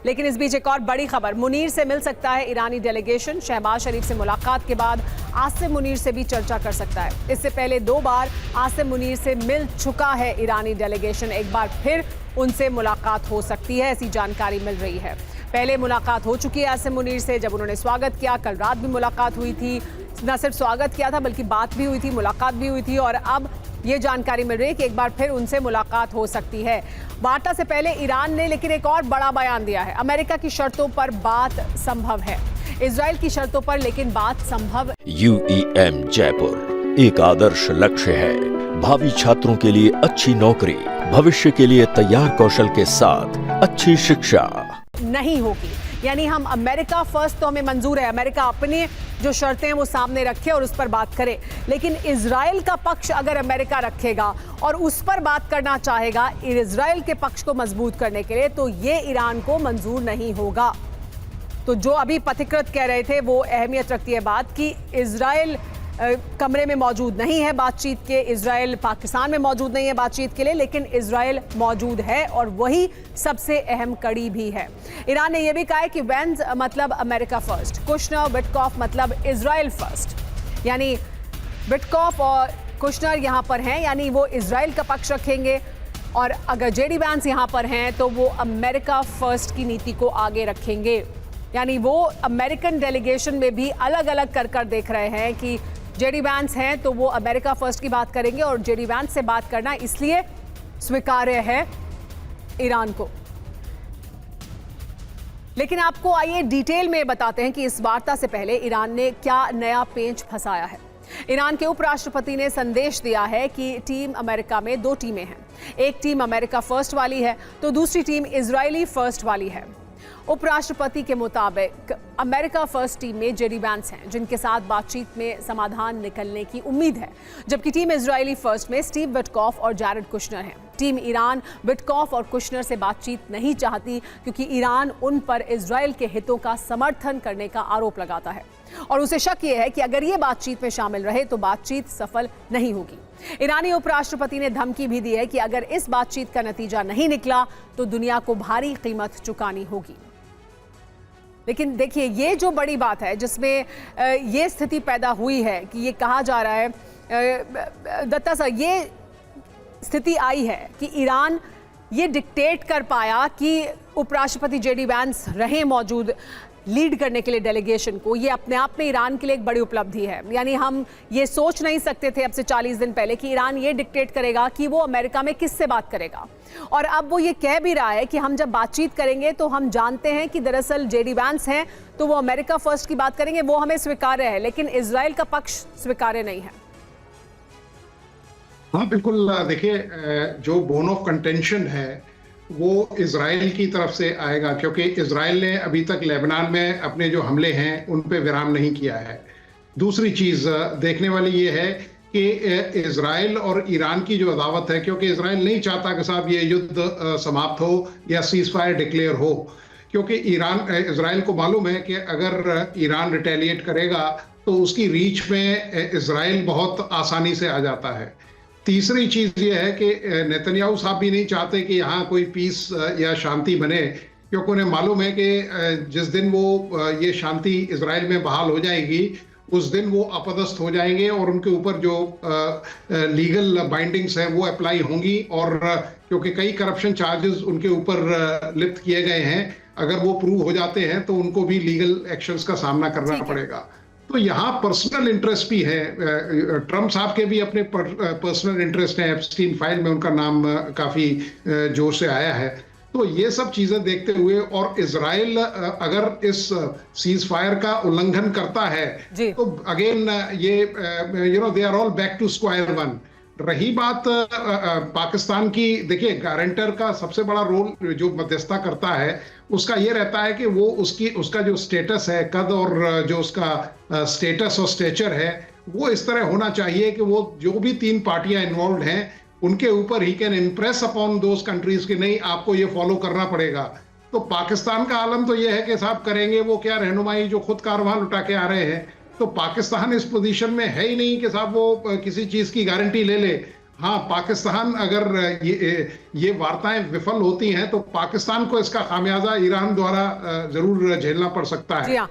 लेकिन इस बीच एक और बड़ी खबर, मुनीर से मिल सकता है ईरानी डेलीगेशन। शहबाज शरीफ से मुलाकात के बाद आसिम मुनीर से भी चर्चा कर सकता है। इससे पहले 2 बार आसिम मुनीर से मिल चुका है ईरानी डेलीगेशन, एक बार फिर उनसे मुलाकात हो सकती है, ऐसी जानकारी मिल रही है। पहले मुलाकात हो चुकी है आसिम मुनीर से, जब उन्होंने स्वागत किया, कल रात भी मुलाकात हुई थी। न सिर्फ स्वागत किया था बल्कि बात भी हुई थी, मुलाकात भी हुई थी, और अब ये जानकारी मिल रही है कि एक बार फिर उनसे मुलाकात हो सकती है। वार्ता से पहले ईरान ने लेकिन एक और बड़ा बयान दिया है। अमेरिका की शर्तों पर बात संभव है, इजराइल की शर्तों पर लेकिन बात संभव। UEM जयपुर एक आदर्श लक्ष्य है। भावी छात्रों के लिए अच्छी नौकरी, भविष्य के लिए तैयार कौशल के साथ अच्छी शिक्षा नहीं होगी। यानी हम अमेरिका फर्स्ट तो हमें मंजूर है, अमेरिका अपनी जो शर्तें हैं वो सामने रखे और उस पर बात करे, लेकिन इजराइल का पक्ष अगर अमेरिका रखेगा और उस पर बात करना चाहेगा इजराइल के पक्ष को मजबूत करने के लिए, तो ये ईरान को मंजूर नहीं होगा। तो जो अभी पथिकृत कह रहे थे वो अहमियत रखती है बात कि इजराइल कमरे में मौजूद नहीं है बातचीत के, इजराइल पाकिस्तान में मौजूद नहीं है बातचीत के लिए, लेकिन इजराइल मौजूद है और वही सबसे अहम कड़ी भी है। ईरान ने यह भी कहा है कि वेंस मतलब अमेरिका फर्स्ट, कुशनर विटकॉफ मतलब इजराइल फर्स्ट। यानी विटकॉफ और कुशनर यहां पर हैं, यानी वो इजराइल का पक्ष रखेंगे, और अगर जेडी वैंस यहां पर हैं तो वो अमेरिका फर्स्ट की नीति को आगे रखेंगे। यानी वो अमेरिकन डेलीगेशन में भी अलग अलग कर देख रहे हैं कि जेडी वैंस हैं तो वो अमेरिका फर्स्ट की बात करेंगे, और जेडी वैंस से बात करना इसलिए स्वीकार्य है ईरान को। लेकिन आपको आइए डिटेल में बताते हैं कि इस वार्ता से पहले ईरान ने क्या नया पेंच फंसाया है। ईरान के उपराष्ट्रपति ने संदेश दिया है कि टीम अमेरिका में 2 टीमें हैं, एक टीम अमेरिका फर्स्ट वाली है तो दूसरी टीम इजरायली फर्स्ट वाली है। उपराष्ट्रपति के मुताबिक अमेरिका फर्स्ट टीम में जेडी वैंस हैं, जिनके साथ बातचीत में समाधान निकलने की उम्मीद है, जबकि टीम इजरायली फर्स्ट में स्टीव विटकॉफ और जैरेड कुशनर हैं। टीम ईरान विटकॉफ और कुशनर से बातचीत नहीं चाहती क्योंकि ईरान उन पर इजरायल के हितों का समर्थन करने का आरोप लगाता है, और उसे शक ये है कि अगर ये बातचीत में शामिल रहे तो बातचीत सफल नहीं होगी। ईरानी उपराष्ट्रपति ने धमकी भी दी है कि अगर इस बातचीत का नतीजा नहीं निकला तो दुनिया को भारी कीमत चुकानी होगी। लेकिन देखिए, ये जो बड़ी बात है जिसमें ये स्थिति पैदा हुई है कि ये कहा जा रहा है दत्ता सर, ये स्थिति आई है कि ईरान ये डिक्टेट कर पाया कि उपराष्ट्रपति जेडी वैंस रहे मौजूद लीड करने के लिए डेलीगेशन को। ये अपने आप में ईरान के लिए एक बड़ी उपलब्धि है। यानी हम ये सोच नहीं सकते थे अब से 40 दिन पहले कि ईरान ये डिक्टेट करेगा कि वो अमेरिका में किससे बात करेगा, और अब वो ये कह भी रहा है कि हम जब बातचीत करेंगे तो हम जानते हैं कि दरअसल जेडी वैंस हैं तो वो अमेरिका फर्स्ट की बात करेंगे, वो हमें स्वीकार्य है, लेकिन इजराइल का पक्ष स्वीकार्य नहीं है। हाँ बिल्कुल, देखिए जो बोन ऑफ कंटेंशन है वो इजराइल की तरफ से आएगा, क्योंकि इजराइल ने अभी तक लेबनान में अपने जो हमले हैं उन पे विराम नहीं किया है। दूसरी चीज देखने वाली ये है कि इजराइल और ईरान की जो अदावत है, क्योंकि इजराइल नहीं चाहता कि साहब ये युद्ध समाप्त हो या सीज फायर डिक्लेयर हो, क्योंकि इजराइल को मालूम है कि अगर ईरान रिटेलिएट करेगा तो उसकी रीच में इजराइल बहुत आसानी से आ जाता है। तीसरी चीज ये है कि नेतन्याहू साहब भी नहीं चाहते कि यहाँ कोई पीस या शांति बने, क्योंकि उन्हें मालूम है कि जिस दिन वो ये शांति इजराइल में बहाल हो जाएगी उस दिन वो अपदस्थ हो जाएंगे और उनके ऊपर जो लीगल बाइंडिंग्स हैं वो अप्लाई होंगी, और क्योंकि कई करप्शन चार्जेस उनके ऊपर लिप्त किए गए हैं, अगर वो प्रूव हो जाते हैं तो उनको भी लीगल एक्शंस का सामना करना पड़ेगा। तो यहाँ पर्सनल इंटरेस्ट भी है, ट्रम्प साहब के भी अपने पर्सनल इंटरेस्ट हैं, एप्स्टीन फाइल में उनका नाम काफी जोर से आया है। तो ये सब चीजें देखते हुए, और इजराइल अगर इस सीज फायर का उल्लंघन करता है तो अगेन ये they are all back to square one. रही बात पाकिस्तान की, देखिए गारंटर का सबसे बड़ा रोल जो मध्यस्थता करता है उसका ये रहता है कि वो उसका जो स्टेटस है, कद और जो उसका स्टेटस और स्टेचर है वो इस तरह होना चाहिए कि वो जो भी 3 पार्टियां इन्वॉल्व हैं उनके ऊपर he can impress upon those countries कि नहीं आपको ये फॉलो करना पड़ेगा। तो पाकिस्तान का आलम तो ये है कि साहब करेंगे वो क्या रहनुमाई जो खुद कारवां लुटा के आ रहे हैं। तो पाकिस्तान इस पोजीशन में है ही नहीं कि साहब वो किसी चीज की गारंटी ले ले। हाँ, पाकिस्तान अगर ये वार्ताएं विफल होती हैं तो पाकिस्तान को इसका खामियाजा ईरान द्वारा जरूर झेलना पड़ सकता है। जी हाँ,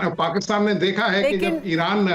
और पाकिस्तान ने देखा है कि जब ईरान